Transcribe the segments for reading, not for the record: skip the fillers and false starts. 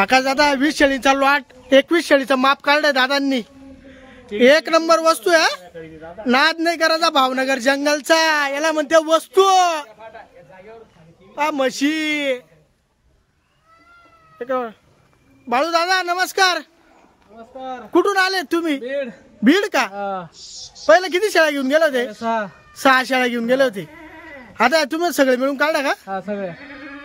आकाश दादा 20 शेळीचा लॉट 21 शेळीचं माप काढलंय दादांनी. एक नंबर वस्तू आहे, नाद नाही करायचा. भावनगर जंगलचा याला म्हणते वस्तू. म्हशी. बाळू दादा नमस्कार. नमस्कार. कुठून आले तुम्ही? बीड. बीड का? पहिले किती शेळ्या घेऊन गेले होते? 6 शेळ्या घेऊन गेले होते. आता तुम्ही सगळे मिळून काढला का? हा सगळे.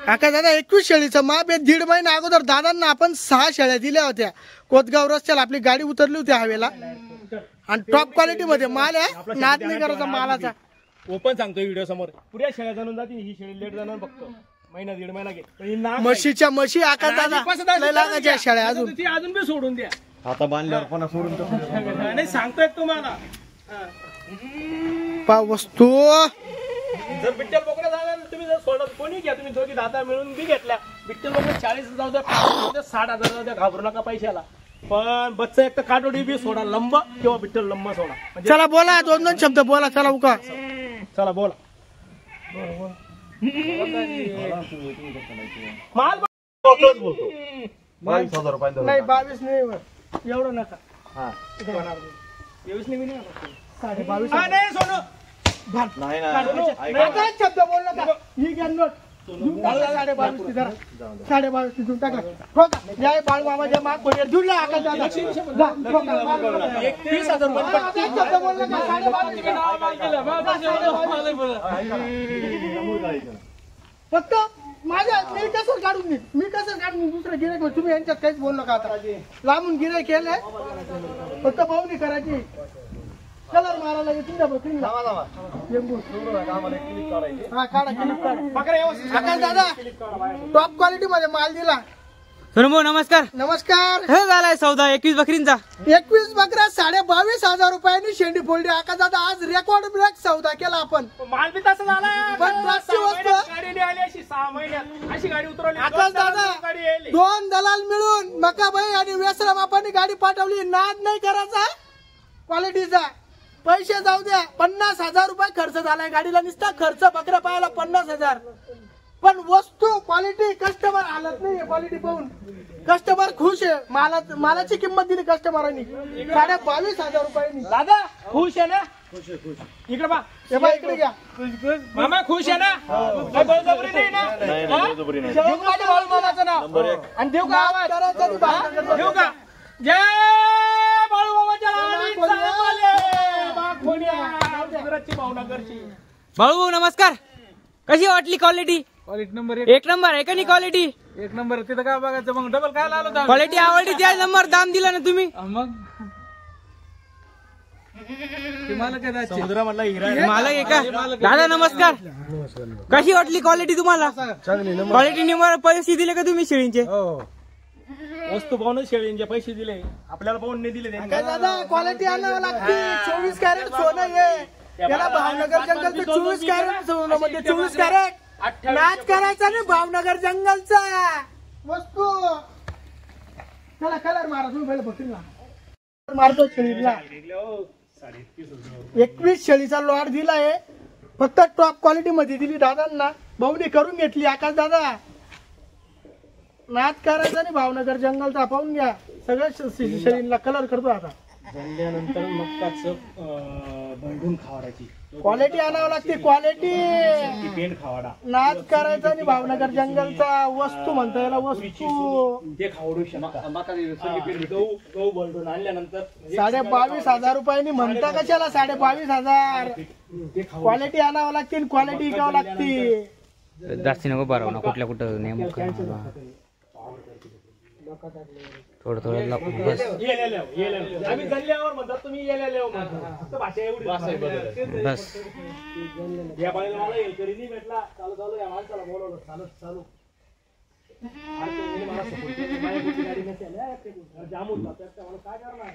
काका दादा 21 शेळीचं माप आहे. 1.5 महिना अगोदर दादांना आपण 6 शेळ्या दिल्या होत्या. कोतगाव रस्त्याला आपली गाडी उतरली होती हवेला. आणि टॉप क्वालिटी मध्ये माल आहे, नाद नाही करायचा मालाचा. ओपन सांगतो व्हिडिओ समोर. पुऱ्या शेळ्या जाणून जातील. ही शेळी लेट जाणार फक्त महिना 1.5 महिना घे. म्हशीच्या म्हशी आकाश दादा लय लागायच्या शेळ्या अजून. ती अजून बी सोडून द्या. आता बांधल्यावर पण सोडून नाही सांगतोय तुम्हाला. पा वस्तू जर बिट्टल बोकडा झाला तुम्ही जर सोडत कोणी घ्या. तुम्ही दोघी दादा मिळून बी घेतल्या. बिट्टल बोकडा 40 जाऊ द्या, 60,000 जाऊ द्या, घाबरू नका पैशाला. पण बच्चा एक तर काटोडी बी सोडा लंब किंवा बिट्टल लंब सोडा. चला बोला 2 शब्द बोला. चला उका चला बोला. माल बोलतो 22,000 रुपये. नाही 22 नाही एवढं नका. 23 नाही 22.5 नाही सोनं. नाही ना एकच शब्द बोल नका. ही घ्या नोट. 22.5 धरा. 22.5 देऊन टाका. हो का? या बाळ मामाच्या माग कोणी जुळला आकाश दादा. 30,000 रुपये. एकच शब्द बोल नका. 22.5 फक्त माझ्या मी कसं काढून दुसरं गिऱ्हाईक तुम्ही यांच्यात काहीच बोल नका. आता लांबून गिऱ्हाईक केलंय फक्त पाहुणी करायची. कलर मारायला तुमच्या आकाश दादा टॉप क्वालिटी मध्ये माल दिला. सोनू नमस्कार. नमस्कार. हे झालाय सौदा 21 बकरींचा. 21 बकरा 22,500 रुपयांनी शेंडी फोडली. आकाश दादा आज रेकॉर्ड ब्रेक सौदा केला आपण. माल बी तसं झाला. पण ट्रकची वस्तू गाडी आली अशी 6 महिन्यात अशी गाडी उतरवली. आकाश दादा 2 दलाल मिळून मकाबाई आणि व्यसराम आपण गाडी पाठवली. नाद नाही करायचा क्वालिटीचा. पैसे जाऊ द्या. 50,000 रुपये खर्च झालाय गाडीला. नुसता खर्च बकरा पाहायला 50,000. पण वस्तू क्वालिटी कस्टमर हालत नाही. क्वालिटी पाहून कस्टमर खुश आहे. मालाची किंमत दिली कस्टमरांनी 22,500 रुपयांनी. दादा खुश आहे ना? इकडे बा. हे बा इकडे घ्या. मामा खुश आहे ना? काय बळजबरी नाही ना? देऊ का ते बाळू मामाचं नाव? आणि देऊ का आवाज? देऊ का? जय बाळू मामाच्या भावनगरची. बाळू नमस्कार. कशी वाटली क्वालिटी? क्वालिटी नंबर 1 नंबर आहे का नाही क्वालिटी? 1 नंबर. तिथं काय बघायचं मग डबल काय आलो. क्वालिटी आवडली त्या नंबर दाम दिला ना तुम्ही. मग मला काय समुद्र मधला हिरा मालक आहे का? दादा नमस्कार. कशी वाटली क्वालिटी तुम्हाला? क्वालिटी निमर पैसे दिले का तुम्ही शेळींचे? वस्तू पाहूनच शेळींचे पैसे दिले. आपल्याला पाहून नाही दिले. दादा क्वालिटी आणावं लागते. 24 कॅरेट सोनं आहे. याला भावनगर जंगलचं 24 कॅरेट सोनं म्हणजे 24 कॅरेट नाच करायचा नाही. भावनगर जंगलचा वस्तू. चला कलर मारा तुम्ही पहिले बघतील ना. मारतो शेळीला. 21 शेळीचा लॉट दिलाय. फक्त टॉप क्वालिटी मध्ये दिली दादांना. भाऊनी करून घेतली. आकाश दादा नाच करायचा नाही. भावनगर जंगलचा पाहून घ्या. सगळ्या शेळीला कलर करतो. आता बनल्यानंतर मक्काचं भंडून खावाडाची क्वालिटी आणावं लागते. क्वालिटी पेंट खावाडा. नाच करायचा नाही. भावनगर जंगलचा वस्तू म्हणता याला वस्तू. ते खावडू शकता. गहू भंडून आणल्यानंतर 22,500 रुपयांनी म्हणता कशाला 22,500. क्वालिटी आणावं लागते. क्वालिटी विकावं लागते. जास्ती नको भराव ना. कुठं नेमकं थोडं बस. आम्ही गल्ल्यावर म्हणतात तुम्ही भाषा एवढी बस. या बाळीला मला हेलकरी नाही भेटला. चालू या माणसाला बोलवलं. चालू जाम होता. काय करणार?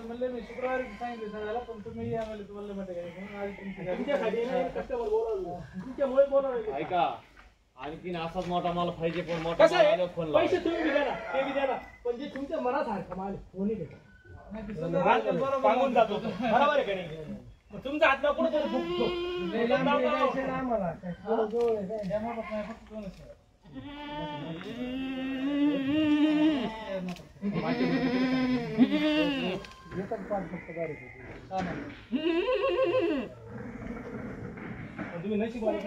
म्हणले मी शुक्रवारी सांगितलं पण तुम्ही कस्टमर बोलवलं. तुमच्यामुळे बोलवलं. ऐका आणखीन असाच मोठा माल पाहिजे. पण मोठा पैसे तुम्ही बी द्या ना. ते बी द्या ना. पण जे तुमच्या मनासारखं माल कोणी भेटा सांगून जातो. बरोबर आहे का नाही? तुमचा हात नको तरी दुखतो. तुम्ही नाही शिकवायला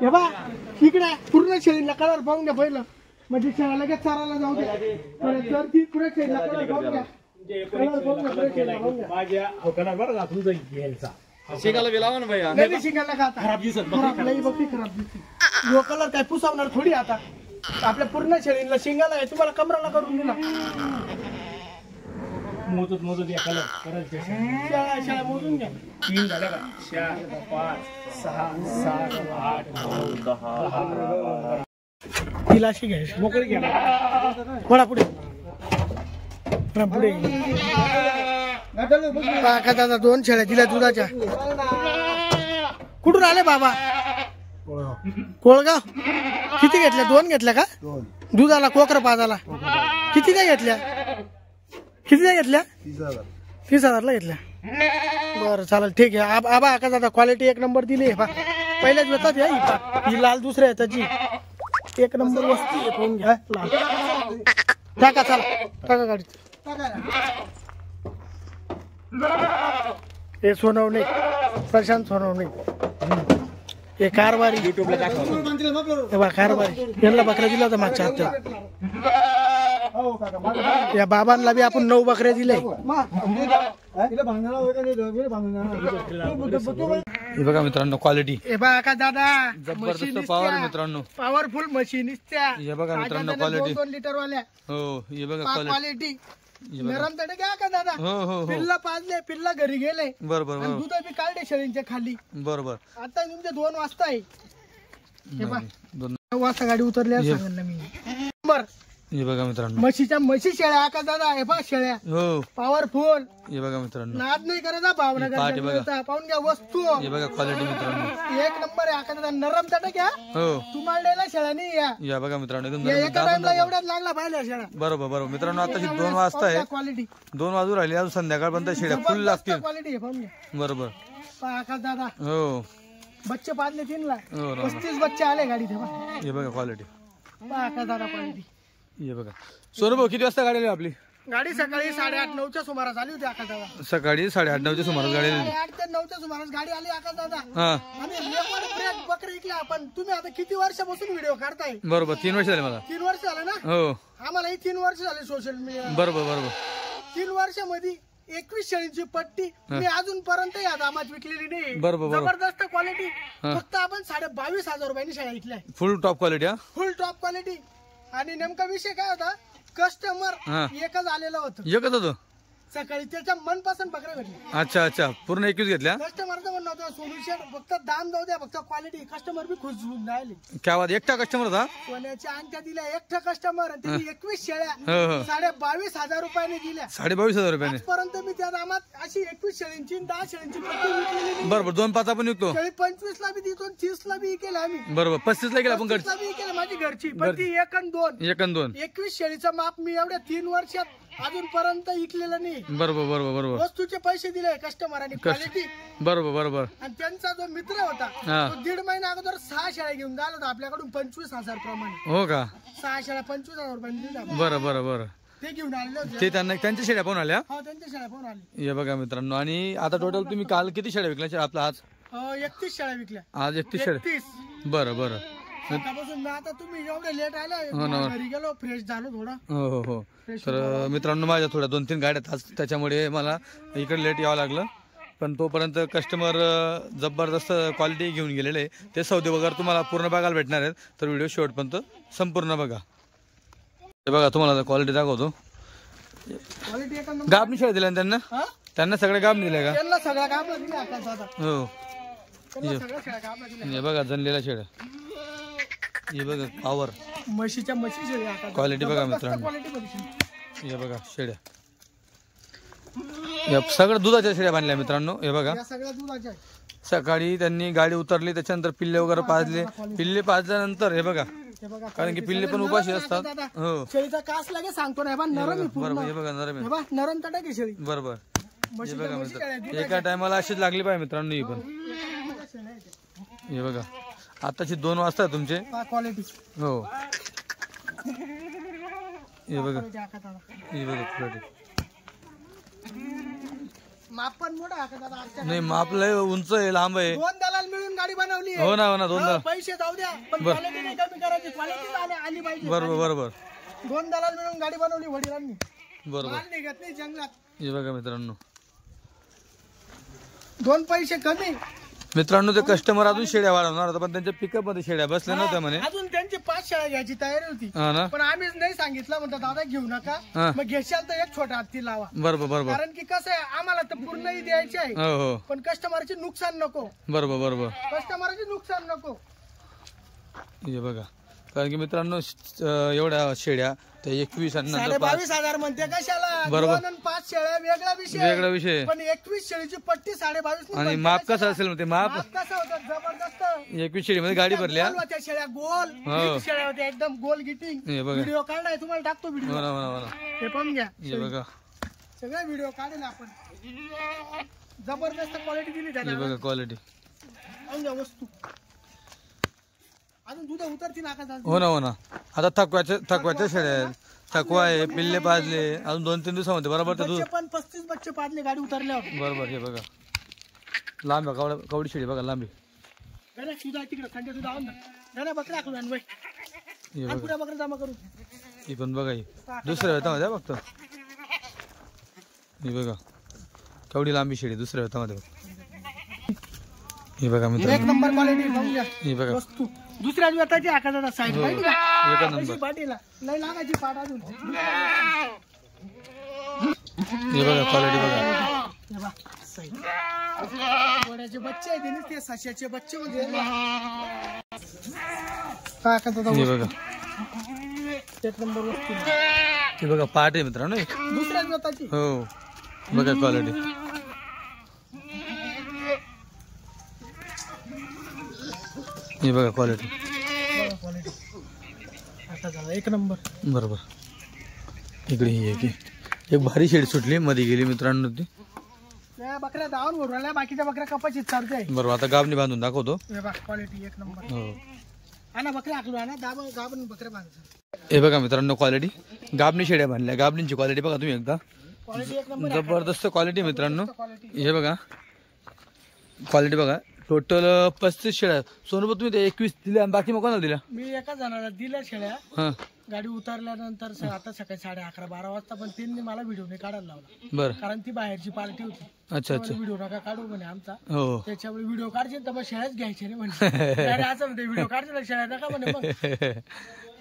हे बा इकडे पूर्ण शेळीला कलर पाहून घ्या पहिलं, म्हणजे शेळा लगेच चारायला जाऊ द्या. तर ती पूर्ण शेळीला कलर पाहून घ्या. कलर पाहून घ्या, पूर्ण शेळीला पाहून घ्या. माझ्या अवकाशात बरं का तुमचा घ्यायचा शिकायला बी लावा ना भैया. नाही शिकायला का आता खराब दिसत खराब नाही बघ, खराब दिसते. जो कलर काय पुसावणार थोडी आता. आपल्या पूर्ण शेळीला शिंगाला आहे, तुम्हाला कमराला करून दिला. मोजत या कलर करायचे शेळ्या मोजून घ्या. 3 झाल्या का 4 5 6 7 8 9 10 तिला अशी घ्यायची मोकळी घ्या वळा पुढे पुढे. का दादा 2 शेळ्या दिल्या दुधाच्या. कुठून आले बाबा? कोळगाव. किती घेतल्या? 2 घेतल्या का? दुधाला कोकर पाजाला किती काय घेतल्या? किती काय घेतल्या? 30,000ला घेतल्या. बरं चालेल ठीक आहे. आबा का दादा क्वालिटी 1 नंबर दिली आहे. पहिल्याच येतात ही लाल दुसऱ्या आहे त्याची 1 नंबर वस्तू आहे. फोन घ्या लाल. टाका चला टाका गाडीत. हे सोनवणे प्रशांत सोनवणे हे कारभारी युट्यूबला दाखवा. कारभारी यांना बकऱ्या दिला होता मागच्या हप्त्यात. या बाबांना बी आपण 9 बकऱ्या दिले. हे बघा मित्रांनो क्वालिटी हे बघा का दादा जबरदस्त पॉवर मित्रांनो. पॉवरफुल मशीन हे बघा मित्रांनो क्वालिटी. 2 लिटर वाल्या हो हे बघा क्वालिटी. नरम तडे घ्या का दादा. हो हो हो पिल्ला पाजले, पिल्ला घरी गेले, बरोबर आणि दूध बी काढले शेळींच्या खाली. बरोबर. आता तुमचे 2 वाजता आहे. हे बघा 2 वाजता गाडी उतरली सांगेन ना मी. नंबर हे बघा मित्रांनो. म्हशी शेळ्या का दादा. हे बघा शेळ्या हो पॉवरफुल. हे बघा मित्रांनो. नाद नाही करायचा भावना पाठी बघा. करायचा. पाहून घ्या वस्तू हे बघा क्वालिटी मित्रांनो. 1 नंबर आहे. आका दादा नरम तडे घ्या. हो तुम्हाला शेळ्या नाही या या बघा मित्रांनो एकदम या नरम एका दाबून टाइमला दाबून. एवढ्याच लागला पाहिजे शेळ्या. बरोबर बरोबर मित्रांनो. आता 2 वाजता आहे. क्वालिटी 2 वाजून राहिले अजून संध्याकाळपर्यंत शेळ्या फुल लागतील. क्वालिटी आहे पाहून घ्या. बरोबर. आका दादा हो बच्चे पाजले 3 ला. हो ना. 35 बच्चे आले गाडी तेव्हा. हे बघा क्वालिटी. आका दादा क्वालिटी. हे बघा सोनू भाऊ किती वाजता गाडी आली आपली? गाडी सकाळी 8:30-9च्या सुमारास आली होती आका दादा. सकाळी 8:30-9च्या सुमारास गाडी आली. 8 ते 9च्या सुमारास गाडी आली आका दादा. हा आणि रेकॉर्ड ब्रेक बकरी इकल्या आपण. तुम्ही आता किती वर्षापासून व्हिडिओ काढताय? बरोबर 3 वर्ष झाले मला. 3 वर्ष झाले ना. हो आम्हालाही 3 वर्ष झाले सोशल मीडिया. बरोबर बरोबर. 3 वर्षामध्ये 21 शेळींची पट्टी मी अजूनपर्यंत या दामात विकलेली नाही. बरोबर, बरोबर. जबरदस्त क्वालिटी. फक्त आपण 22,500 रुपयांनी शेळ्या विकल्या. फुल टॉप क्वालिटी. हा फुल टॉप क्वालिटी. आणि नेमका विषय काय होता, कस्टमर हा. एकच आलेलं होतं एकच होतो. सकाळी. त्याच्या मनपसंत बकऱ्या भेटली. अच्छा अच्छा पूर्ण 21 घेतल्या. कस्टमरचं म्हणणं होतं सोल्युशन फक्त दाम जाऊ द्या, फक्त क्वालिटी. कस्टमर बी खुश होऊन राहिले. क्या बात. एकटा कस्टमर होता. सोन्याच्या अंगठ्या दिल्या. एकटा कस्टमर आणि त्यांनी 21 शेळ्या हो हो 22,500 रुपयाने दिल्या. 22,500 रुपयाने. आजपर्यंत मी त्या दामात अशी 21 शेळींची 10 शेळींची पट्टी विकलेली नाही. बरोबर. 2-5 आपण विकतो. शेळी 25 ला बी देतो, 30 ला बी केलं आम्ही. बरोबर 35 ला गेला आपण 25 ला बी केलं माझी घरची. पण ती 1 आणि 2 1 आणि 2. 21 शेळीचं माप मी एवढ्या 3 वर्षात अजूनपर्यंत विकलेलं नाही. बरोबर बरोबर बरोबर. वस्तूचे पैसे दिले कस्टमरांनी. क्वालिटी. बरोबर बरोबर. आणि त्यांचा जो मित्र होता हा. तो 1.5 महिना अगोदर 6 शेळ्या घेऊन गेला होता आपल्याकडून 25,000 प्रमाणे. हो का. 6 शेळ्या 25,000 रुपयांनी दिल्या. बरं बरं बरं. ते घेऊन आलेले होते. ते त्यांना त्यांच्या शेळ्या पाहून आल्या. हो त्यांच्या शेळ्या पाहून आली. हे बघा मित्रांनो. आणि आता टोटल तुम्ही काल किती शेळ्या विकल्या आपला आज? 31 शेळ्या विकल्या. आज 31 शेळ्या. 31. बरं बरं. आतापासून आता तुम्ही एवढे लेट आले. हो ना. घरी गेलो फ्रेश झालो थोडा. हो हो हो. तर मित्रांनो माझ्या थोड्या 2-3 गाड्या आहेत आज, त्याच्यामुळे मला इकडे लेट यावं लागलं. पण तोपर्यंत कस्टमर जबरदस्त क्वालिटी घेऊन गेलेले आहे. ते सौदे वगैरे तुम्हाला पूर्ण बघायला भेटणार आहेत. तर व्हिडिओ शेवटपर्यंत संपूर्ण बघा. हे बघा तुम्हाला क्वालिटी दाखवतो. क्वालिटी एका नंबर. गाबणी शेळ्या दिल्या ना त्यांना. हा? त्यांना सगळ्या गाबणी दिल्या का? त्यांना सगळ्या कापला दिल्या आता दादा. हो त्यांना सगळ्या शेळ्या कापला दिल्या. हे बघा जनलेल्या शेळ्या. हे बघा पावर म्हशीच्या म्हशी शेळी आका क्वालिटी बघा मित्रांनो. क्वालिटी बघ हे बघा शेळ्या, या सगळं दुधाच्या शेळ्या बांधल्या मित्रांनो. हे बघा या सगळ्या दुधाच्या आहेत. सकाळी त्यांनी गाडी उतरली, त्याच्यानंतर पिल्ले वगैरे पाजले. पिल्ले पाजल्यानंतर हे बघा, हे बघा कारण की पिल्ले पण उपाशी असतात. दादा, हो शेळीचा कास लागे सांगतो ना बा नरम आहे पूर्ण. बरोबर. हे बघा नरम हे आहे. बा नरम तटक आहे शेळी. बरोबर. हे म्हशीच्या बघा म्हशी शेळ्या आहेत, मित्रांनो, एका टायमाला अशीच लागली पाहिजे मित्रांनो ही पण. दुधाच्या शेळ्या आहेत. हे बघा आताची 2 वाजता तुमचे. हा क्वालिटी हो हे बघा, आका दादा. हे बघा quality. माप पण मोठा आका दादा आजच्या. नाही माप लय उंच आहे, लांब आहे. 2 दलाल मिळून गाडी बनवली आहे. हो ना, हो ना, 2 हो, दलाल. पैसे जाऊ द्या पण क्वालिटी नाही कमी करायची. क्वालिटी आली पाहिजे. बरोबर बरोबर 2 दलाल मिळून गाडी बनवली वडिलांनी. बरोबर. माल निघत नाही जंगलात. हे बघा मित्रांनो. 2 पैसे कमी. मित्रांनो ते कस्टमर अजून शेळ्या वाढवणार होता, पण त्यांच्या पिकअप मध्ये शेळ्या बसल्या नव्हत्या म्हणे. अजून त्यांची 5 शेळ्या घ्यायची तयारी होती, हा ना. पण आम्हीच नाही सांगितलं. म्हणतो दादा घेऊ नका, हा. मग घेशाल तर एक छोटा हत्ती लावा. बरोबर बरोबर. कारण की कसं आहे आम्हाला तर पूर्णही द्यायची आहे, हो हो पण कस्टमरचे नुकसान नको. बरोबर बरोबर. कस्टमरचे नुकसान नको. हे बघा, कारण की मित्रांनो एवढ्या शेळ्या त्या 21 आणि नंतर 22,500 म्हणते कशाला. बरोबर. 2 आणि 5 शेळ्या वेगळा विषय. वेगळा विषय. पण 21 शेळीची पट्टी 22,500 आणि माप कसं असेल ते माप. कसं होतं जबरदस्त. 21 शेळीमध्ये गाडी भरल्या. गोल होत्या शेळ्या, गोल हो. गिट शेळ्या होत्या एकदम गोल गिटिंग. हे बघा. व्हिडिओ काढलाय तुम्हाला टाकतो व्हिडिओ. हो ना, हो ना, हो ना. हे पण घ्या. हे बघा, सगळे व्हिडिओ काढले आपण. जबरदस्त क्वालिटी दिली हे त्याला. बघा क्वालिटी. पाहून घ्या वस्तू. अजून दूध उतरतील आका दादा. हो ना, हो ना. आता थकवाच्या शेळ्या आहेत. थकवा आहे, पिल्ले पाजले, अजून 2-3 दिवसामध्ये बरोबर ते दूध. बच्चे पण 35 बच्चे पाडले गाडी उतरल्यावर. बरोबर. हे बघा लांब आहे, कवडी शेळी बघा लांबी. गण्या तुझा तिकडे खंड्या तुझा आऊन ना. गण्या बकरा आखू आणि हे बघा, पुढे बकरा जमा करू. ही पण बघा, ही दुसऱ्या वेतामध्ये बघतो. हे बघा कवडी लांबी शेळी दुसऱ्या वेतामध्ये. हे बघा एक मित्रांनो, नंबर क्वालिटी पाहून घ्या हे बघा वस्तू. दुसऱ्या वेताची आका दादा साईड हो. माहिती एका का नंबर. कशी पाटीला लय लागायची पाट अजून. हे बघा क्वालिटी बघा. हे बघ, साईड. घोड्याचे बच्चे आहेत आणि ते सश्याचे बच्चे होते. काय आका दादा हे बघा, एक नंबर वस्तू. हे बघा पाट आहे मित्रांनो. दुसऱ्या वेताची. हो बघा क्वालिटी. हे बघा क्वालिटी. क्वालिटी आता झाला एक नंबर. बरोबर. इकडे ही आहे की एक भारी शेड सुटली मध्ये गेली मित्रांनो ती. त्या बकऱ्या धावून ओढवल्या, बाकीच्या बकऱ्या कपाशीत चालते. बरोबर. आता गाबणी बांधून दाखवतो. हे बघ क्वालिटी एक नंबर. हो आणा बकऱ्या आखलो आणा गाबन बकऱ्या बांधायचं. हे बघा मित्रांनो क्वालिटी. गाबणी शेड्या बांधल्या. गाबणीची क्वालिटी बघा तुम्ही एकदा. क्वालिटी एक नंबर. जबरदस्त क्वालिटी मित्रांनो. क्वालिटी हे बघा क्वालिटी बघा. टोटल 35 शेळ्या. सोनूभाऊ तुम्ही ते 21 दिल्या आणि बाकी मग कोणाला दिल्या? मी एका जणाला दिल्या शेळ्या. हा गाडी उतरल्यानंतर आता सकाळी 11:30-12 वाजता, पण त्यांनी मला व्हिडिओ नाही काढायला लावला, बरं. कारण ती बाहेरची पार्टी होती. अच्छा अच्छा. व्हिडिओ नका काढू म्हणे आमचा. हो त्याच्यामुळे व्हिडिओ काढचे तर मग शेळ्याच घ्यायचे नाही म्हणजे. अरे असं म्हणते व्हिडिओ काढचे तर शेळ्या नका म्हणे. मग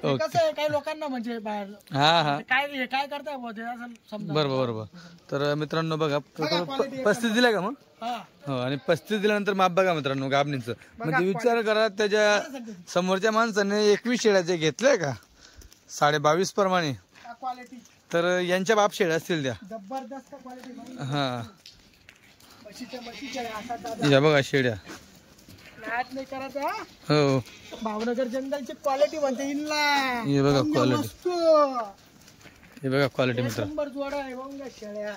ते कसं आहे काही लोकांना म्हणजे बाहेर हा हा काय काय करताय बुवा ते असं समजा. बरोबर बरोबर. तर मित्रांनो बघा 35 दिल्या का मग? हा हो. आणि 35 दिल्यानंतर माप बघा मित्रांनो गाबणीचं. म्हणजे विचार करा त्याच्या समोरच्या माणसाने 21 शेळ्याचे घेतले का 22.5 प्रमाणे, क्वालिटी तर यांच्या बाप शेळ्या असतील त्या. जबरदस्त क्वालिटी. हा म्हशीच्या असा दादा या बघा शेळ्या. नाट नाही करायचा. हो भावनगर जंगलची क्वालिटी म्हणते इनला. हे बघा क्वालिटी. वस्तू हे बघा क्वालिटी एक मित्र. नंबर जोडा आहे बघा शेळ्या.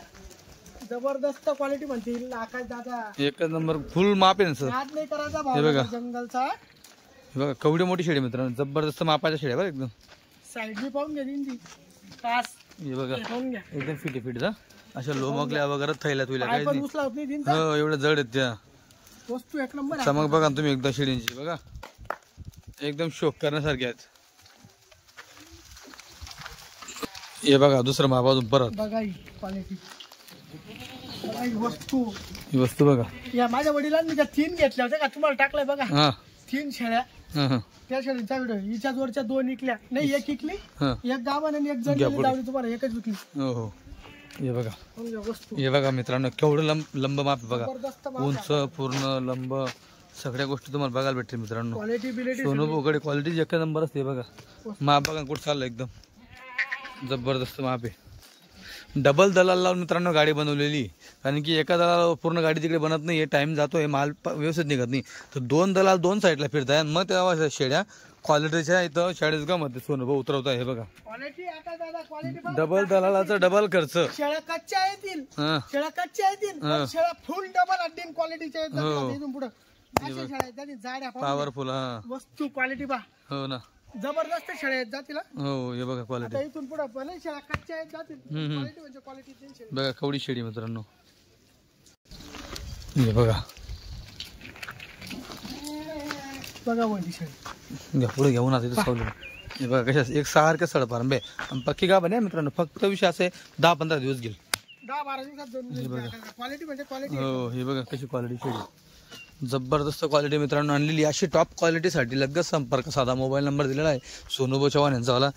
जबरदस्त क्वालिटी म्हणते इनला आकाश दादा. एकच नंबर फुल माप आहे ना सर. नाट नाही करायचा बघा. भावनगर जंगलचा. हे बघा कवडी मोठी शेळी मित्रांनो. जबरदस्त मापाच्या शेळ्या बरं एकदम. साईड बी पाहून घ्या ती कास. हे बघा पाहून घ्या. एकदम फिटी फिट अशा लोमकल्या वगैरे थैल्या तुला काय काही पण नाही. उचला होत नाही तीनचा. हो एवढ्या जड आहेत त्या. वस्तू एक नंबर आहे. चमक बघा ना तुम्ही एकदा शेळींची बघा. एकदम शोक करण्यासारखे आहेत. हे बघा दुसरं माप अजून परत. बघा ही क्वालिटी. बघा ही वस्तू. ही वस्तू बघा. या माझ्या वडिलांनी त्या 3 घेतल्या होत्या का तुम्हाला टाकलंय बघा. हा 3 शेळ्या. हा हा त्या शेळीचा व्हिडिओ हिच्या जोरच्या 2 इकल्या नाही, एक इकली, हा. एक गावान आणि एक जण घ्या पुढे. लावली. तुम्हाला एकच विकली. हो हो. हे बघा. पाहून घ्या वस्तू. हे बघा मित्रांनो केवढं लंब माप आहे बघा. जबरदस्त माप उंच पूर्ण लंब सगळ्या गोष्टी तुम्हाला बघायला भेटतील मित्रांनो. क्वालिटी बिलिटी सोनू भाऊकडे क्वालिटी एक नंबर असते बघा. माप बघा कुठं चाललं एकदम जबरदस्त माप आहे. डबल दलाल लावून मित्रांनो गाडी बनवलेली, कारण की एका दलाला पूर्ण गाडी तिकडे बनत नाही, टाइम जातोय, माल व्यवस्थित निघत नाही, तर 2 दलाल 2 साईडला फिरताय. मग तेव्हा शेड्या क्वालिटीच्या इथं 40 मध्ये सोनू भाऊ उतरवत आहे. हे बघा क्वालिटी आता दादा क्वालिटी डबल दलालाचा डबल खर्च. शेळ्या कच्च्या येतील, हा शेळ्या कच्च्या येतील, पण शेळ्या फुल डबल अड्डीन क्वालिटीच्या हो. येतात. इथून पुढे अशा शेळ्या आहेत त्याची जाड्या पॉवरफुल. हा वस्तू क्वालिटी पा हो ना. जबरदस्त शेळ्या आहेत जातील. हो हे बघा आता क्वालिटी. इथून पुढे भले शेळ्या कच्च्या आहेत जातील, क्वालिटी म्हणजे क्वालिटी. बघा कवडी शेळी मित्रांनो. हे बघा बघा वळली शेळी घ्या पुढे घेऊन आता सावली. हे बघा कशा एक सारखं सड पारंबे पक्की गाभ नाही मित्रांनो. फक्त विषय असे 10-15 दिवस गेले. 10-12 दिवसात दोन क्वालिटी म्हणजे क्वालिटी. हो हे बघा कशी क्वालिटी शेळी. जबरदस्त क्वालिटी मित्रांनो आणलेली. अशी टॉप क्वालिटीसाठी लगेच संपर्क साधा. मोबाईल नंबर दिलेला आहे सोनू भाऊ चव्हाण यांचा वाला.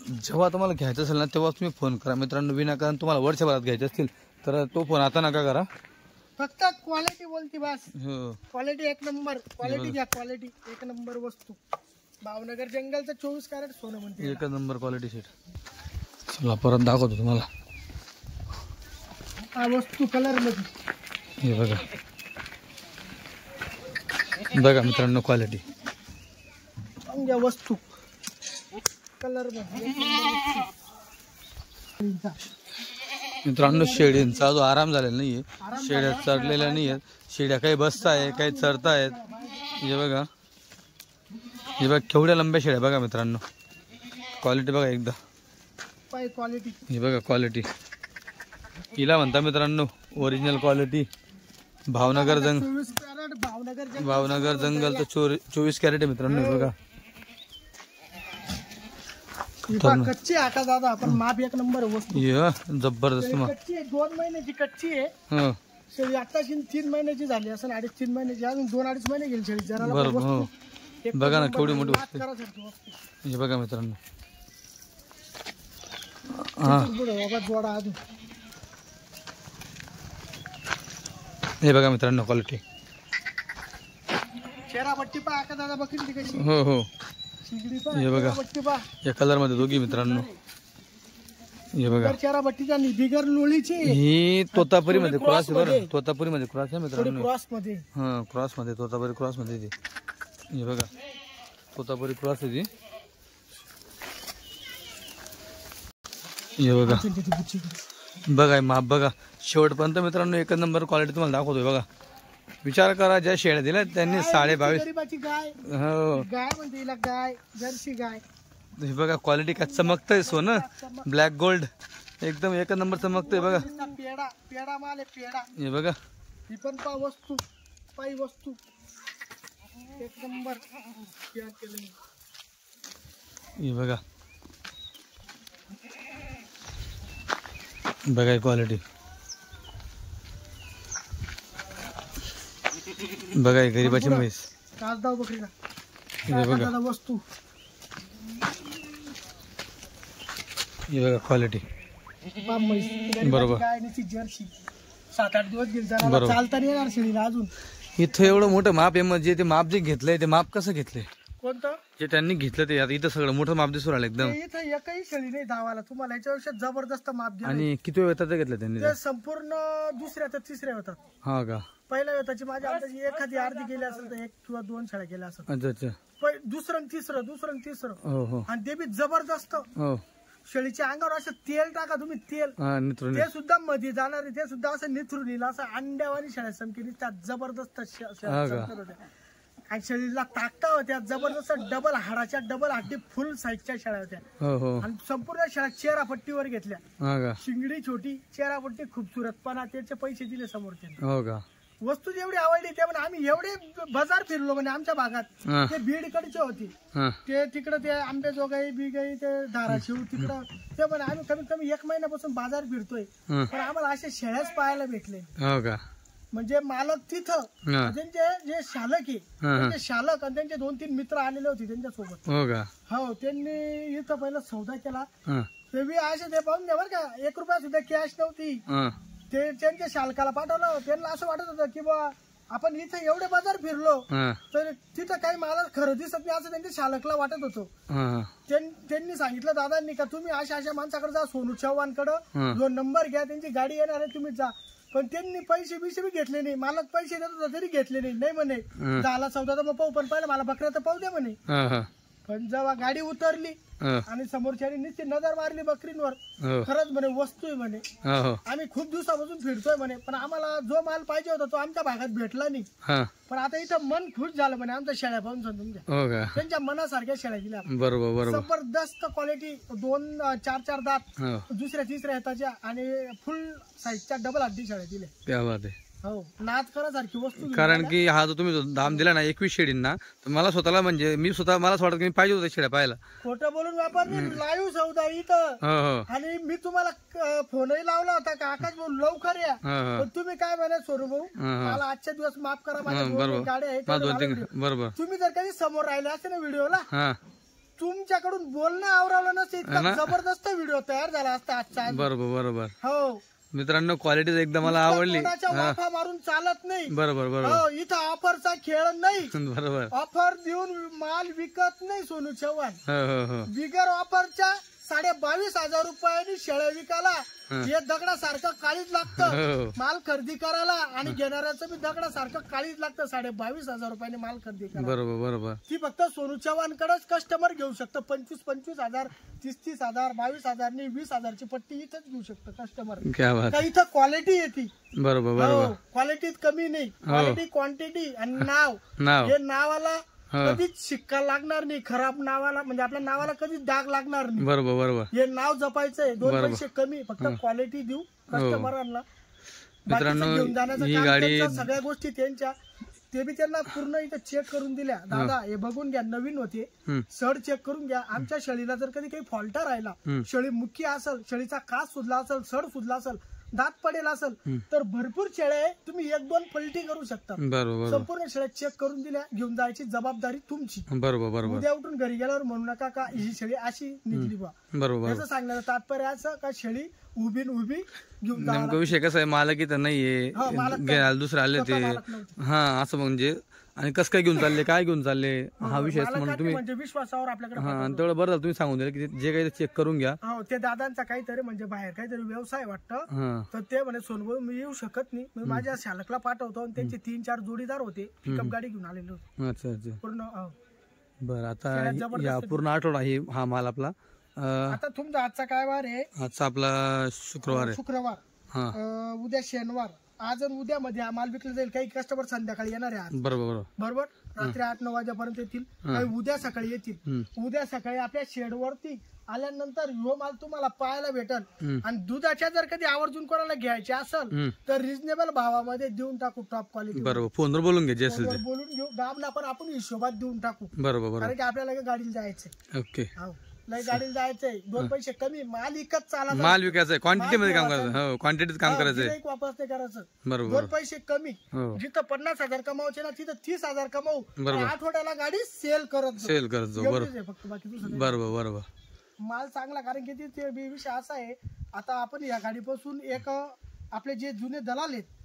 जेव्हा तुम्हाला घ्यायचं असेल ना तेव्हा तुम्ही फोन करा मित्रांनो. विनाकारण तुम्हाला वर्षभरात घ्यायचे असतील तर तो फोन आता नका करा. फक्त क्वालिटी बोलती बस. हो क्वालिटी एक नंबर. क्वालिटी घ्या, क्वालिटी एक नंबर वस्तू. भावनगर जंगलचं 24 कॅरेट सोनं म्हणते. एक नंबर क्वालिटी शेट. चला परत दाखवतो तुम्हाला. हा वस्तू कलर मध्ये. हे बघा बघा मित्रांनो क्वालिटी. चांगल्या वस्तू कलर मध्ये. मित्रांनो शेळींचा जो आराम झालेला नाहीये. शेळ्या चरलेल्या नाहीयेत. शेळ्या काही बसताय काही चरतायत. हे बघा हे बघा केवढ्या लंब्या शेळ्या बघा मित्रांनो. क्वालिटी बघा एकदा. पाय क्वालिटी. हे बघा क्वालिटी. हिला म्हणता मित्रांनो original quality. Bhavnagar 24 carat Bhavnagar जंगलचं 24 कॅरेट आहे मित्रांनो. हे बघा कच्ची आता दादा आपण माप एक नंबर वस्तू. हे जबरदस्त माप. कच्ची आहे, 2 महिन्याची कच्ची आहे हो शेळी. आता 3 महिन्याची झाली असं 2.5-3 महिन्याची. अजून 2-2.5 महिने गेली शेळी. जरा बरोबर. हो बघा ना केवढी मोठी वस्तू. वस्तू. हे बघा मित्रांनो. हा बाबा जोडा अजून. हे बघा मित्रांनो क्वालिटी. चेहरा पट्टी पा आता दादा बघितली कशी. हो हो शिगडी पा. हे बघा पट्टी पा. या कलर मध्ये दोघी मित्रांनो. हे बघा चेहरा पट्टीचा बिगर लोळीची. ही तोतापुरी मध्ये क्रॉस आहे बरं. तोतापुरी मध्ये क्रॉस आहे मित्रांनो. क्रॉस मध्ये. हा क्रॉस मध्ये तोतापुरी क्रॉस मध्ये ती. हे बघा तोतापुरी क्रॉस आहे ती. हे बघा बघा माप बघा शेवटपर्यंत मित्रांनो. एक नंबर क्वालिटी तुम्हाला दाखवतोय बघा. विचार करा ज्या शेळ्या दिल्या त्यांनी 22.5. गरीबाची गाय. हो गाय म्हणते हिला गाय. जर्सी गाय. हे बघा क्वालिटी काय चमकतंय सोनं. ब्लॅक गोल्ड एकदम एक नंबर चमकतंय बघा. पेडा पेडा माल आहे पेडा. हे बघा ही पण पा वस्तू पाई वस्तू एक नंबर तयार केलेली. हे बघा बघा क्वालिटी. बघा गरीबाची म्हैस. कासदाव बकरीला. हे बघा दादा वस्तू. हे बघा क्वालिटी. पा म्हैस. बरोबर. गायची जर्सी 7-8 दिवस गेले. जरा बरोबर. चालता नाही येणार शेळीला अजून. इथं एवढं मोठं माप आहे. म्हणजे ते माप जे घेतलंय ते माप कसं घेतलंय कोणतं जे त्यांनी घेतलं ते आता इथं सगळं मोठं माप दिसून राहिलं एकदम. इथं एकही शेळी नाही धावाला. तुम्हाला याच्यापेक्षा जबरदस्त माप दिलं. आणि किती वेळ घेतलं त्यांनी ते संपूर्ण दुसऱ्या तर तिसऱ्या होतात. हा का. पहिल्या वेताची माझ्या अंदाजे एखादी अर्धी गेली असेल तर 1 किंवा 2 शाळा गेल्या असेल. अच्छा अच्छा. दुसरं आणि तिसरं हो हो आणि ते बी जबरदस्त. हो शेळीच्या अंगावर असं तेल टाका तुम्ही. तेल हा नित्रून. ते सुद्धा मध्ये जाणार. ते सुद्धा असं निथरून येईल. असं अंड्यावानी शेळ्या चमकेली. त्यात जबरदस्त हा का. चमकत होत्या. आणि शेळीला ताकद होत्या जबरदस्त. डबल हाडाच्या डबल हड्डी फुल साईजच्या शेळ्या होत्या. हो हो आणि संपूर्ण शेळ्या चेहरापट्टीवर घेतल्या. हा का. शिंगडी छोटी चेहरापट्टी खूपसुरतपणा. त्याचे पैसे दिले समोरचे. हो का. वस्तू जेवढी आवडली ते म्हणजे आम्ही एवढे बाजार फिरलो म्हणजे आमच्या भागात. हा ते बीडकडचे होते. हा ते तिकडं ते आंबेजोगाई बिगाई ते धाराशिव तिकडं ते पण आम्ही कमीत कमी 1 महिन्यापासून बाजार फिरतोय. हा. पण आम्हाला असे शेळ्याच पाहायला भेटले. हो का. म्हणजे मालक तिथं हा. त्यांचे जे शालक आहे हा. त्यांचे शालक आणि त्यांचे 2-3 मित्र आलेले होते त्यांच्यासोबत. हो का. हो त्यांनी इथं पहिला सौदा केला. हा ते बी असे ते पाहून घ्या बरं का. 1 रुपया सुद्धा कॅश नव्हती. हा ते त्यांच्या शालकाला पाठवलं. त्यांना असं वाटत होतं की बा आपण इथे एवढे बाजार फिरलो हा तर तिथं काही मला खरं दिसत नाही असं त्यांच्या शालकला वाटत होतं. हा त्यांनी सांगितलं दादांनी का तुम्ही अशा माणसाकडे जा, सोनू चव्हाणकडे हा. 2 नंबर घ्या, त्यांची गाडी येणार आहे, तुम्ही जा. पण त्यांनी पैसे बिशे बी घेतले नाही, मालक पैसे देत होता तरी घेतले नाही म्हणे झाला सौदा तर मग पाहू, पण पहिला मला बकऱ्या तर पाहू दे म्हणे. हा हा पण जेव्हा गाडी उतरली हा आणि समोरच्यानी नुसती नजर मारली बकरींवर, हो खरंच म्हणे वस्तू आहे म्हणे, हो आम्ही खूप दिवसापासून फिरतोय म्हणे, पण आम्हाला जो माल पाहिजे होता तो आमच्या भागात भेटला नाही. हा पण आता इथं मन खुश झालं म्हणे आमच्या शेळ्या पाहून तुमच्या, हो का त्यांच्या मनासारख्या शेळ्या दिल्या, बरोबर बरोबर जबरदस्त क्वालिटी, 2-4 दात, हो दुसऱ्या तिसऱ्या हाताच्या आणि फुल साईजच्या डबल हड्डी शेळ्या दिल्या. त्या बात आहे. हो नाच करासारखी वस्तू घेऊन कारण आल्या. की हा जो तुम्ही जो दाम दिला ना 21 शेळींना, तर मला स्वतःला म्हणजे मी स्वतः मला असं वाटतं की मी पाहिजे होतं शेळ्या पाहायला. खोटं बोलून व्यापार नाही, लाईव्ह सौदा इथं. हो हो आणि मी तुम्हाला फोनही लावला होता का आकाश भाऊ लवकर या, हो हो पण तुम्ही काय म्हणे सोनू भाऊ हा. मला आजच्या दिवस माफ करा, माझ्या हा, 2 बरोबर. गाड्या आहेत, हा तेवढं 2-3 मला व्हिडिओ. बरोबर तुम्ही जर कधी समोर राहिले असते ना व्हिडिओला, हा तुमच्याकडून बोलणं आवरावलं नसतं, हा इतका ना? जबरदस्त व्हिडिओ तयार झाला असता आजचा आज. बरोबर बरोबर. हो मित्रांनो क्वालिटी एकदम मला आवडली. कोणाच्या हा वाफा मारून चालत नाही. बरोबर बरोबर हो इथं ऑफरचा खेळ नाही, बरोबर. ऑफर देऊन माल विकत नाही सोनू चव्हाण. हो हो हो बिगर ऑफरच्या 22,500 रुपयांनी शेळ्या विकायला हा. हे दगडासारखं काळीच लागतं. हो माल खरेदी करायला आणि घेणाऱ्याचं बी दगडासारखं काळीच लागतं. 22,500 रुपयांनी माल खरेदी करायला. बरोबर बरोबर. ती फक्त सोनू चव्हाणकडेच कस्टमर घेऊ शकतं. 25,000, 30,000, 22,000, 20,000ची पट्टी इथंच घेऊ शकतं कस्टमर. क्या बात. का इथं क्वालिटी येते, बरोबर बरोबर. क्वालिटीत कमी नाही, क्वालिटी क्वांटिटी आणि नाव. नाव हे नावाला हो. कधीच शिक्का लागणार नाही, खराब नावाला म्हणजे आपल्या नावाला कधीच डाग लागणार नाही. बरोबर बरोबर. हे नाव जपायचंय, 2 बरोबर. पैसे कमी, फक्त क्वालिटी देऊ कस्टमरांना. मित्रांनो, बाकीचं घेऊन जाण्याचं ही काम गाडी- त्यांचं, सगळ्या गोष्टी त्यांच्या. ते बी त्यांना पूर्ण इथं चेक करून दिल्या. दादा हे बघून घ्या, नवीन होते, हम्म. सड चेक करून घ्या. आमच्या शेळीला जर कधी काही फॉल्ट राहिला, हम्म. शेळी मुख्य असेल, शेळीचा कास सुजला असेल, सड सुजला असेल, दात पडेल असेल, तर भरपूर शेळ्या आहे, तुम्ही 1-2 पलटी करू शकता. बरोबर बरोबर. संपूर्ण शेळ्या चेक करून दिल्या, घेऊन जायची जबाबदारी तुमची. बरोबर बरोबर. उद्या उठून घरी गेल्यावर म्हणू नका का ही शेळी अशी निघली बा. बरोबर याचं सांगण्याचं तात्पर्य असं का शेळी उभी घेऊन जावं नेमका विषय कसा आहे, मालक इथं नाहीये, हो, मालक काय? घ्यायला दुसरे आले स्वतः ते. मालक नव्हते. हा असं म्हणजे, आणि कसं काय घेऊन चालले, काय घेऊन चालले, हा विषय असतो म्हणून मालकांनी तुम्ही. म्हणजे विश्वासावर आपल्याकडे हा आणि तेवढं बरं झालं तुम्ही सांगून दिलं की जे काही चेक करून घ्या. हो ते दादांचा काहीतरी म्हणजे बाहेर काहीतरी व्यवसाय वाटतं. हा तर ते म्हणे सोनभाऊ मी येऊ शकत नाही, मी माझ्या शालकला पाठवतो. आणि त्यांचे 3-4 जोडीदार होते, पिकअप गाडी घेऊन आलेले होते अच्छा अच्छा. पूर्ण. हो. बरं आता सगळ्यात जबरदस्त या पूर्ण आठवडा हा माल आपला आता तुमचा आजचा काय वार आहे? आजचा आपला शुक्रवार आहे. शुक्रवार. हा उद्या शनिवार. आज आणि उद्या मध्ये हा माल विकला जाईल. काही कस्टमर संध्याकाळी येणार आहे आज, बरोबर बरोबर. बरोबर, रात्री 8-9 वाजेपर्यंत येतील, काही उद्या सकाळी येतील. उद्या सकाळी आपल्या शेडवरती आल्यानंतर ह्यो माल तुम्हाला पाहायला भेटल. आणि दुधाच्या जर कधी आवर्जून कोणाला घ्यायचे असेल तर रिजनेबल भावामध्ये देऊन टाकू, टॉप क्वालिटी. बरोबर. फोनवर बोलून घ्यायचे असेल ते. बोलून घेऊ, दाबला पण आपण हिशोबात देऊन टाकू. बरोबर बरोबर. कारण की आपल्याला काही गाडीला जायचंय. ओके. हो नाही गाडीला जायचंय, 2 पैसे कमी, माल इकत चाला. माल विकायचा आहे, क्वांटिटी मध्ये काम करायचं. हो क्वांटिटीत काम करायचंय. वापस नाही करायचं. बरोबर 2 पैसे कमी. हो. जिथं 50,000 कमावचे ना तिथं 30,000 कमावू. बरोबर. आठवड्याला गाडी सेल करत जाऊ. सेल करत जाऊ. एवढंच बरोबर आहे फक्त, बाकी दुसरं काही. बरोबर बरोबर. माल चांगला, कारण की ते विषय असा आहे, आता आपण या गाडीपासून एक आपले जे जुने दलाल आहेत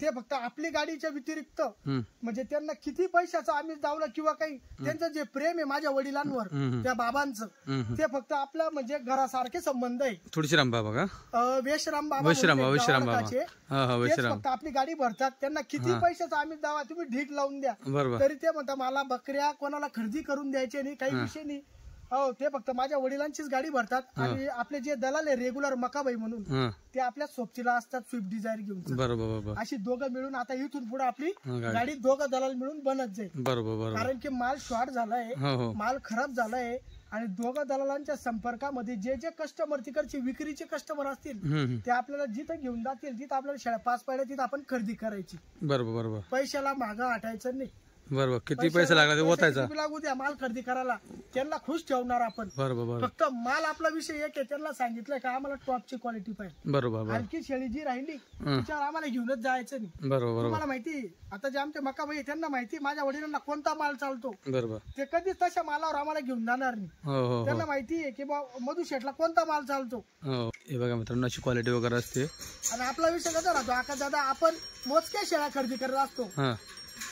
ते फक्त आपली गाडीच्या व्यतिरिक्त म्हणजे त्यांना किती पैशाचं आम्ही दावलं किंवा काही, त्यांचं जे प्रेम आहे माझ्या वडिलांवर, त्या बाबांचं, ते फक्त आपलं म्हणजे घरासारखे संबंध आहे. थोडीशी राम बाबा का वेशराम बाबा विश्राम म्हणून बाबा एक विश्राम बाबा. गावाकडचे, हा हा तेच विश्राम. फक्त आपली गाडी भरतात. त्यांना किती पैशाचं आम्ही दावा तुम्ही ढीक लावून द्या, बरोबर. तरी ते म्हणतात मला बकऱ्या कोणाला खरेदी करून द्यायचे नाही, काही विषय नाही. हो ते फक्त माझ्या वडिलांचीच गाडी भरतात. आणि आपले जे दलाल आहे रेग्युलर मकाबाई म्हणून, हा ते आपल्या सोबतीला असतात, स्विफ्ट डिझायर घेऊन जातात. बरोबर बरोबर. अशी दोघं मिळून आता इथून पुढे आपली गाडी. गाडी दोघं दलाल मिळून बनत जाईल. बरोबर बरोबर. कारण की माल शॉर्ट झालाय, हो हो. माल खराब झालाय. आणि दोघं दलालांच्या संपर्कामध्ये जे कस्टमर तिकडचे विक्रीचे कस्टमर असतील ते आपल्याला जिथं घेऊन जातील, तिथं आपल्याला शेळ्या 5 पाड्या तिथं आपण खरेदी करायची. बरोबर बरोबर. पैशाला मागं हटायचं नाही. बरोबर. किती पैसे लागला ते ओतायचा. किती लागू द्या, माल खरेदी करायला त्यांना खुश ठेवणार आपण. बरोबर फक्त माल आपला विषय एक आहे, त्यांना सांगितलं का आम्हाला टॉपची क्वालिटी पाहिजे. बरोबर. आणखी शेळी जी राहिली तिच्यावर आम्हाला घेऊनच जायचं नाही. बरोबर. तुम्हाला माहिती आता जे आमचे मकाबाई त्यांना माहिती माझ्या वडिलांना कोणता माल चालतो. बरोबर. ते कधीच तशा मालावर आम्हाला घेऊन जाणार नाही. हो. त्यांना माहिती आहे की बा मधु शेठला कोणता माल चालतो. हो. हे बघा मित्रांनो, अशी क्वालिटी वगैरे असते. आणि आपला विषय कसा राहतो आका दादा, आपण मोजक्या शेळ्या खरेदी करत असतो.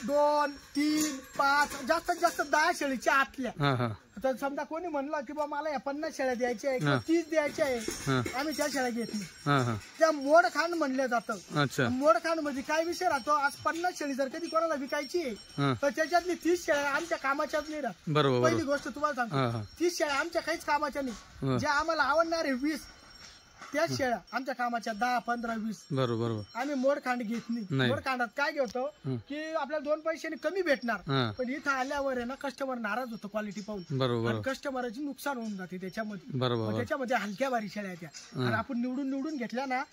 2, 3, 5 जास्तीत जास्त 10 शेळीच्या आतल्या. तर समजा कोणी म्हणलं की बा मला या 50 शेळ्या द्यायच्या आहे किंवा 30 द्यायच्या आहे, आम्ही त्या शेळ्या घेत नाही. त्या मोडखांड म्हणलं जातं. मोडखांड मध्ये काय विषय राहतो, आज 50 शेळी जर कधी कोणाला विकायची आहे तर त्याच्यातली 30 शेळ्या आमच्या कामाच्याच नाही राहत. पहिली गोष्ट तुम्हाला सांगतो, 30 शेळ्या आमच्या काहीच कामाच्या नाही. ज्या आम्हाला आवडणार आहे 20 त्याच शेळ्या आमच्या कामाच्या 10, 15, 20. बरोबर. आम्ही मोडखांड घेत नाही. मोडखांडात काय घेतो की आपल्याला 2 पैशांनी कमी भेटणार, पण इथं आल्यावर आहे ना कस्टमर नाराज होतो क्वालिटी पाहून. बरोबर. कस्टमरची नुकसान होऊन जाते त्याच्यामध्ये. बरोबर. त्याच्यामध्ये हलक्या भारी शेळ्या त्या. आणि आपण निवडून घेतल्या ना,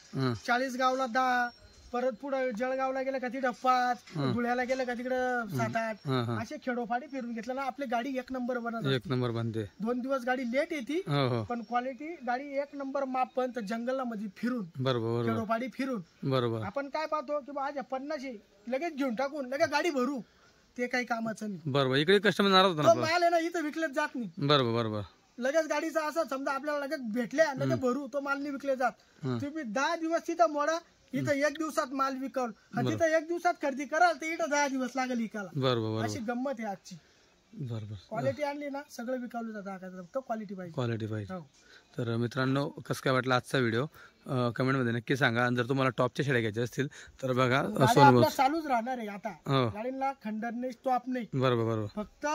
40 गावला 10, परत पुढे जळगावला गेलं का तिकडे 5, धुळ्याला गेलं का तिकडे 7-8, असे खेडोपाडी फिरून घेतलं ना आपली गाडी 1 नंबर बनत. 1 नंबर बनते. 2 दिवस गाडी लेट येते पण क्वालिटी गाडी 1 नंबर माप पर्यंत जंगलामध्ये फिरून. बरोबर. खेडोपाडी फिरून. बरोबर. आपण काय पाहतो की आज 50 लगेच घेऊन टाकून लगेच गाडी भरू, ते काही कामाचं नाही. बरोबर. इकडे कस्टमर नाराज होतो. माल आहे ना इथं विकलेच जात नाही. बरोबर. लगेच गाडीचा असं समजा आपल्याला लगेच भेटल्या लगेच भरू, तो माल नाही विकले जात. तुम्ही 10 दिवस तिथं मोडा, इथं 1 दिवसात माल विकाल. आणि तिथं 1 दिवसात खरेदी कराल तर इथं 10 दिवस लागेल विकायला. बरोबर. अशी गंमत आहे आजची. बरोबर. क्वालिटी आणली ना सगळं विकावलं जातं. फक्त क्वालिटी पाहिजे. तर मित्रांनो, कसं काय वाटलं आजचा व्हिडिओ कमेंट मध्ये नक्की सांगा. आणि जर तुम्हाला टॉपच्या शेळ्या घ्यायच्या असतील तर बघा चालूच राहणार आहे. आता गाडीला खंडर नाही, स्टॉप नाही. बरोबर. फक्त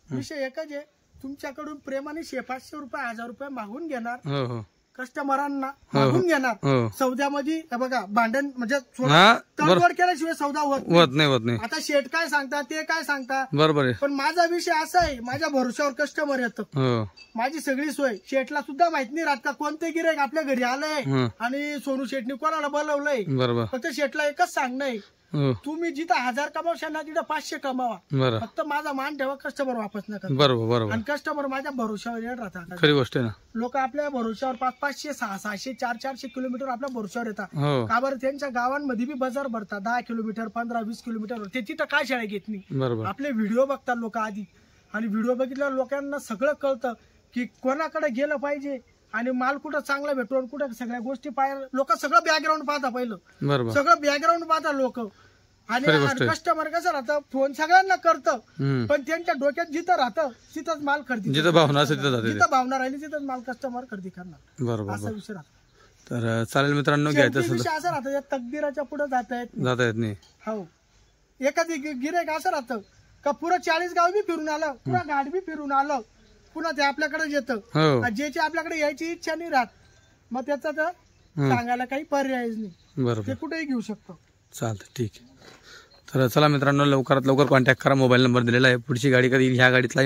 विषय एकच आहे, तुमच्याकडून प्रेमाने 500 रुपये 1000 रुपये मागून घेणार. कस्टमरांना मागून घेणार. सौद्यामध्ये बघा भांडण म्हणजे तडजोड केल्याशिवाय सौदा होत नाही. आता शेठ काय सांगता ते काय सांगता बरोबर. पण माझा विषय असा आहे, माझ्या भरोश्यावर कस्टमर येतं. माझी सगळी सोय शेठला सुद्धा माहित नाही राहत का कोणते गिऱ्हाईक आपल्या घरी आलंय आणि सोनू शेठने कोणाला बोलवलंय. फक्त शेठला एकच सांगणं आहे, तुम्ही जिथं 1000 कमावशाल ना तिथं 500 कमावा. फक्त माझा मान ठेवा, कस्टमर वापस नका. बरोबर. आणि कस्टमर माझ्या भरोश्यावर येत राहतात. खरी गोष्ट आहे ना. लोक आपल्या भरोश्यावर 500-500, 600, 400 किलोमीटर आपल्या भरोश्यावर येतात. का बरं? त्यांच्या गावांमध्ये बी बाजार भरतात 10 किलोमीटर 15-20 किलोमीटर. ते तिथं काय शाळा घेत नाही. आपले व्हिडिओ बघतात लोक आधी, आणि व्हिडिओ बघितल्यावर लोकांना सगळं कळतं की कोणाकडे गेलं पाहिजे आणि माल कुठं चांगला भेटतो आणि कुठं सगळ्या गोष्टी पाहिजे. लोक सगळं बॅकग्राऊंड पाहता, पहिलं सगळं बॅकग्राऊंड पाहता लोक. आणि कस्टमर कसं राहतं, फोन सगळ्यांना करतं पण त्यांच्या डोक्यात जिथं राहतं तिथंच माल खरेदी, जिथं भावना राहिली तिथंच माल कस्टमर खरेदी करणार. बरोबर. असा विषय राहतो. तर चालेल मित्रांनो, घ्यायचं विषय असं राहतं, या तकदीराच्या पुढे जाता येत नाही. हो. एखादी गिऱ्हाईक असं राहतं का पुरं 40 गाव बी फिरून आलं, पुरा घाट बी फिरून आलं, पुन्हा ते आपल्याकडे येतं. ज्याची आपल्याकडे यायची इच्छा नाही राहत, मग त्याचा तर सांगायला काही पर्यायच नाही. ते कुठेही घेऊ शकतो. चालतं, ठीक आहे. तर चला मित्रांनो, लवकरात लवकर कॉन्टॅक्ट करा. मोबाईल नंबर दिलेला आहे. पुढची गाडी कधी ह्या गाडीतला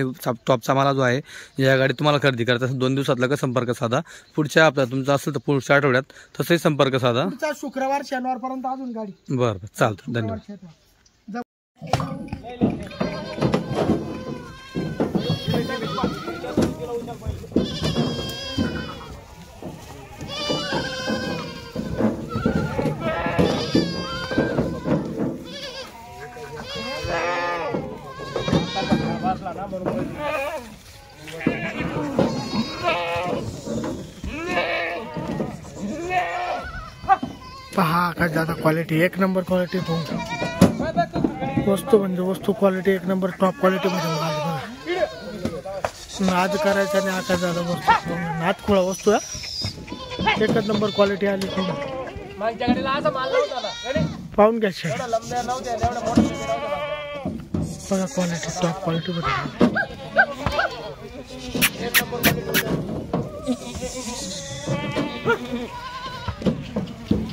टॉपचा माला जो आहे, या गाडी तुम्हाला खरेदी करायचा असेल 2 दिवसात लगेच संपर्क साधा. पुढच्या हप्त्यात तुमचा असेल तर पुढच्या आठवड्यात तसंही संपर्क साधा. शुक्रवार शनिवार पर्यंत अजून गाडी. बरं, चालतं. धन्यवाद. पहा काय दादा, क्वालिटी 1 नंबर क्वालिटी. वस्तू म्हणजे वस्तू क्वालिटी 1 नंबर टॉप क्वालिटी मध्ये नाद करायचा आणि आता दादा वस्तू नाद खुळा वस्तू आहे. 1 नंबर क्वालिटी आली. पाहून घ्या बघा क्वालिटी, टॉप क्वालिटी मध्ये.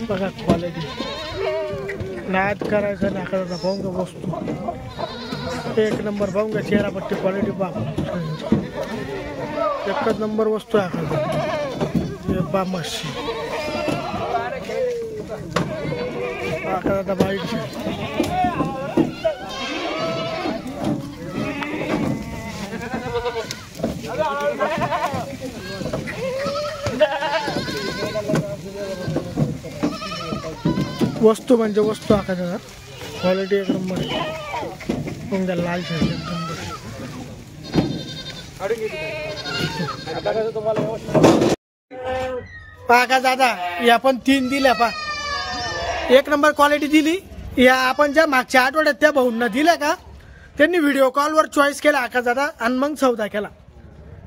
बघा क्वालिटी, नाद करायचं नाही आता. पाहून का वस्तू 1 नंबर. पाहून का चेहरा पट्टी क्वालिटी पहा, 1 नंबर वस्तू आहे. पा मशी आता बाईट वस्तू म्हणजे वस्तू आकाशात क्वालिटी एक नंबर आहे. मग त्या लाल शर्ट एक नंबर. का दादा या पण 3 दिल्या पा एक नंबर क्वालिटी दिली. या आपण ज्या मागच्या आठवड्यात त्या भाऊंना दिल्या का त्यांनी व्हिडिओ कॉलवर चॉईस केला आकाश दादा आणि मग सौदा केला.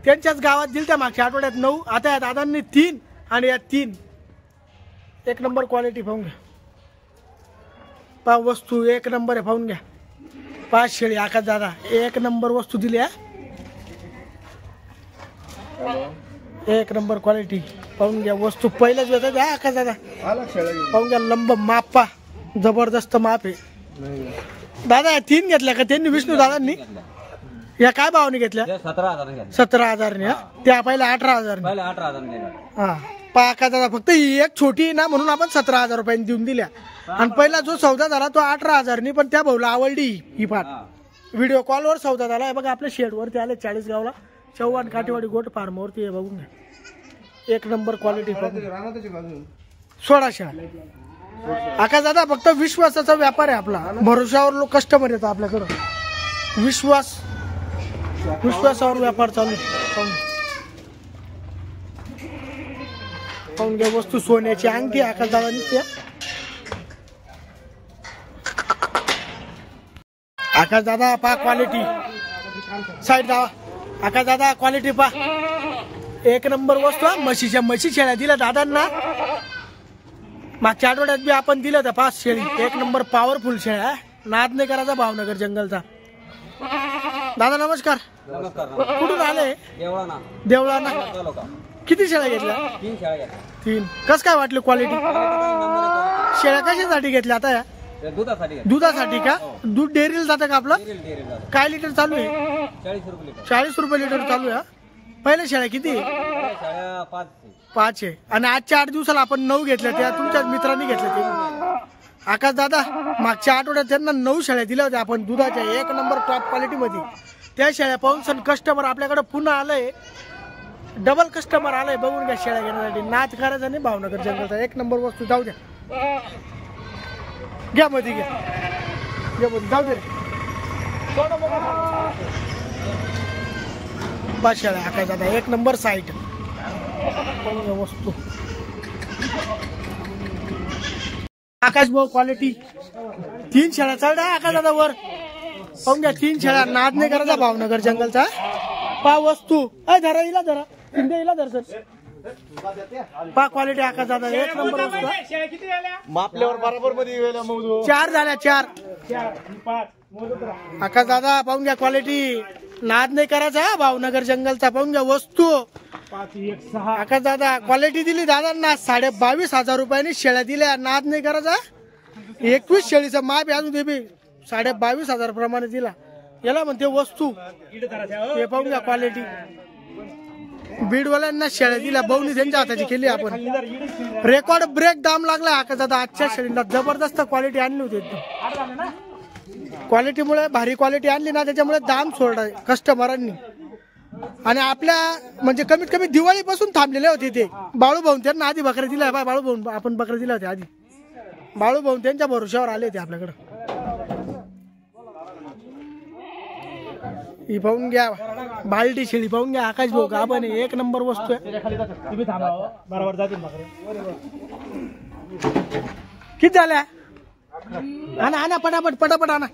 त्यांच्याच गावात दिल त्या मागच्या आठवड्यात 9. आता या दादांनी 3 आणि या 3 एक नंबर क्वालिटी पाहून घ्या. पा वस्तू एक नंबर आहे पाहून घ्या. 5 शेळी आकाश दादा एक नंबर वस्तू दिली आहे. एक नंबर क्वालिटी पाहून घ्या. वस्तू पहिल्याच वेळेस द्या आकाश दादा पाहून घ्या. लंब माप पा जबरदस्त माप आहे दादा. 3 घेतल्या का त्यांनी विष्णू दादांनी? या काय भावाने घेतल्या? 17,000 त्या पहिल्या 18,000 हा पाका दादा. फक्त ही एक छोटी ना म्हणून आपण 17,000 रुपयांनी देऊन दिल्या. आणि पहिला जो सौदा झाला तो 18,000 पण त्या भाऊला आवडली ही फार. व्हिडिओ कॉलवर सौदा झाला. बघा आपल्या शेडवरती आले 40 गावला चव्हाण काठेवाडी गोट फार्मवरती हे बघून घ्या. एक नंबर क्वालिटी 1600 आकाश दादा. फक्त विश्वासाचा व्यापार आहे आपला. भरोशावर लोक कस्टमर येतात आपल्याकडं. विश्वासावर व्यापार चालू पाहून घ्या. वस्तू सोन्याची अंगठी आकाश दादा निघते. आकाश दादा पा क्वालिटी साईड दावा. आकाश दादा क्वालिटी पा एक नंबर वस्तू. म्हशी शेळ्या दिल्या दादांना मागच्या आठवड्यात बी आपण दिलं होतं 5 शेळी. एक नंबर पॉवरफुल शेळ्या. नाद नाही करायचा भावनगर जंगलचा. दादा नमस्कार. कुठून आले? देवळाना. किती शेळ्या घेतल्या? 3. कस काय वाटली क्वालिटी? शेळ्या कशासाठी घेतल्या आता या? दुधासाठी का? दूध डेअरीला जातं का आपलं? काय लिटर चालू आहे? 40 रुपये लिटर चालू आहे. पहिले शेळ्या किती? 5 आहे. आणि आजच्या 8 दिवसाला आपण 9 घेतल्या. त्या तुमच्याच मित्रांनी घेतल्या ते आकाश दादा. मागच्या आठवड्यात त्यांना 9 शेळ्या दिल्या होत्या आपण दुधाच्या एक नंबर टॉप क्वालिटी मध्ये. त्या शेळ्या पाहून सण कस्टमर आपल्याकडे पुन्हा आलंय. डबल कस्टमर आलंय बघून घ्या शेळ्या घेण्यासाठी. नाच करायचा नाही भावनगर जंगलचा. एक नंबर वस्तू. जाऊ द्या घ्या मध्ये घ्या जाऊ दे. बस शेळ्या आकाश दादा एक नंबर साईट वस्तू. आकाश भाऊ क्वालिटी 3 शेळ्या चालल्या आकाश दादा वर पाहून घ्या. 3 शेळ्या. नाद नाही करायचा भावनगर जंगलचा. पा वस्तू धरा हिला धरा हिला धर सर. पा क्वालिटी आकाश दादा एक नंबर वस्तू. मापल्यावर बरोबर मध्ये 4 झाल्या 4 आकाश दादा पाहून घ्या. क्वालिटी नाद नाही करायचा भावनगर जंगलचा. पाहून घ्या वस्तू. आकाश दादा क्वालिटी दिली दादांना. 22,500 रुपयांनी शेळ्या दिल्या. नाद नाही करायचा. 21 शेळीचा माप अजून ते बी 22,500 प्रमाणे दिला. याला म्हणते वस्तू. हे पाहून घ्या क्वालिटी. बीडवाल्यांना शेळ्या दिल्या. बवणी त्यांच्या हाताची केली आपण. रेकॉर्ड ब्रेक दाम लागला आकाश दादा. आजच्या शेळीला जबरदस्त क्वालिटी आणली होती. एकदम क्वालिटीमुळे भारी क्वालिटी आणली ना त्याच्यामुळे दाम सोडला कस्टमरांनी. आणि आपल्या म्हणजे कमीत कमी दिवाळीपासून थांबलेले होते ते. बाळू भाऊन त्यांना आधी बकऱ्या दिल्या. बाळू भाऊन आपण बकऱ्या दिल्या होत्या आधी. बाळू भाऊन त्यांच्या भरोशावर आले होते आपल्याकडे. ही पाहून घ्या बालटी शेळी पाहून घ्या आकाश भाऊ. आपण एक नंबर वस्तू आहे. किती झाल्या? आणा आणा पटापट पटापट आणा.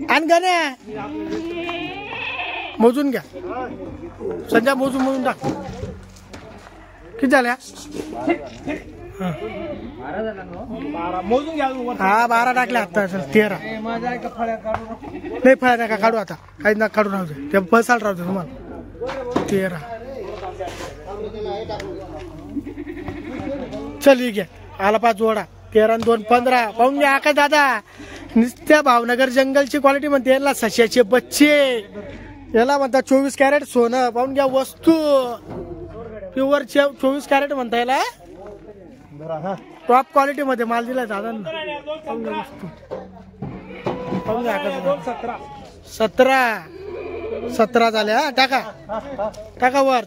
आण गाण्या मोजून घ्या. संध्या मोजून टाक. किती झाल्या? मोजून घ्या. हा 12 टाकल्या आता. 13 नाही फळ्या नका काढू आता. काही नका काढू राहू दे. ते बसायला राहू दे तुम्हाला. 13 चल घ्या. आला 5 जोडा. 13 आणि 2 15. पाहून घ्या आकाश दादा. नुसत्या भावनगर जंगलची क्वालिटी म्हणते. याला सश्याचे बच्चे. याला म्हणतात 24 कॅरेट सोनं. पाहून घ्या वस्तू. प्युअर 24 कॅरेट म्हणता याला. टॉप क्वालिटी मध्ये माल दिलाय दादांना. पाहून घ्या आकाश. 17 झाल्या. टाका टाका वर.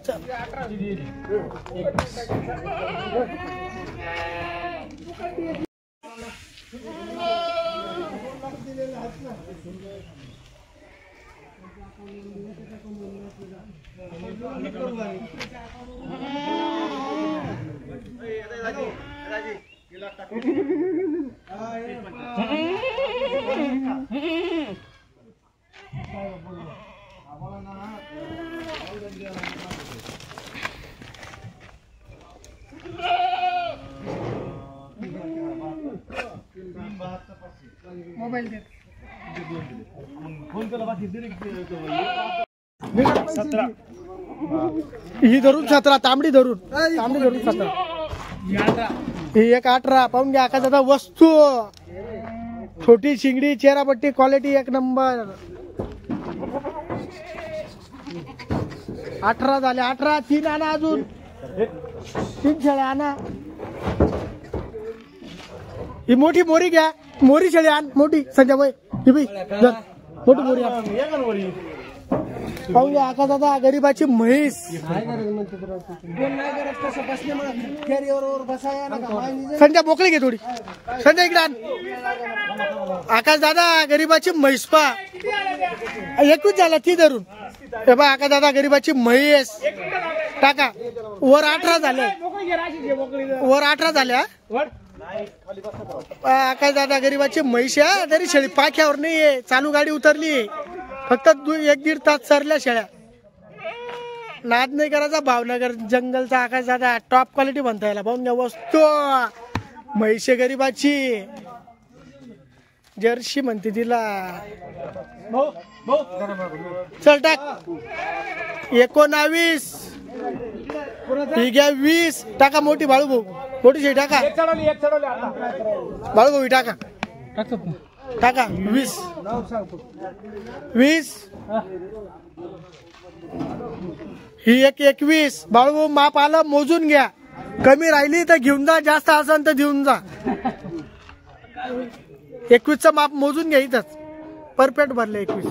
मोबाईल दे. 17 ही धरून 17. तांबडी धरून 17. ही एक 18. पाहून घ्या आकाश दादा. वस्तू छोटी शिंगडी चेहरापट्टी क्वालिटी एक नंबर. 18 झाले. 18. 3 आणा अजून. 3 शेळ्या आणा. ही मोठी मोरी घ्या. मोरी शेळी आण मोठी. संजय भाई ही बाई मोठी मोरी आण. पाहूया आका दादा. गरीबाची म्हैस. संजय मोकळी घे थोडी. संजय इकडे आण. आकाश दादा गरीबाची म्हैस पा. 21 झाला. ती धरून हे बा आकाश दादा गरीबाची म्हैस. टाका वर. 18 झाले. वर 18 झाल्या. आकाश दादा गरीबाची म्हैस आहे. तरी शेळी पाख्यावर नाहीये. चालू गाडी उतरली. फक्त 1-1.5 तास सरल्या शेळ्या. नाद नाही करायचा. भावनगर जंगलचा आकाश दादा टॉप क्वालिटी म्हणता यायला. पाहून घ्या वस्तू. म्हैसे गरीबाची. जर्सी म्हणते तिला. चल टाक. 19 ही घ्या. 20 टाका. मोठी बाळू भाऊ. मोठी शेळी टाका. बाळू भाऊ टाका. टाका 20 ही एक 21. बाळू माप आलं. मोजून घ्या. कमी राहिली तर घेऊन जा. जास्त असेल तर देऊन जा. 21चं माप मोजून घ्या. इथंच परफेक्ट भरले 21.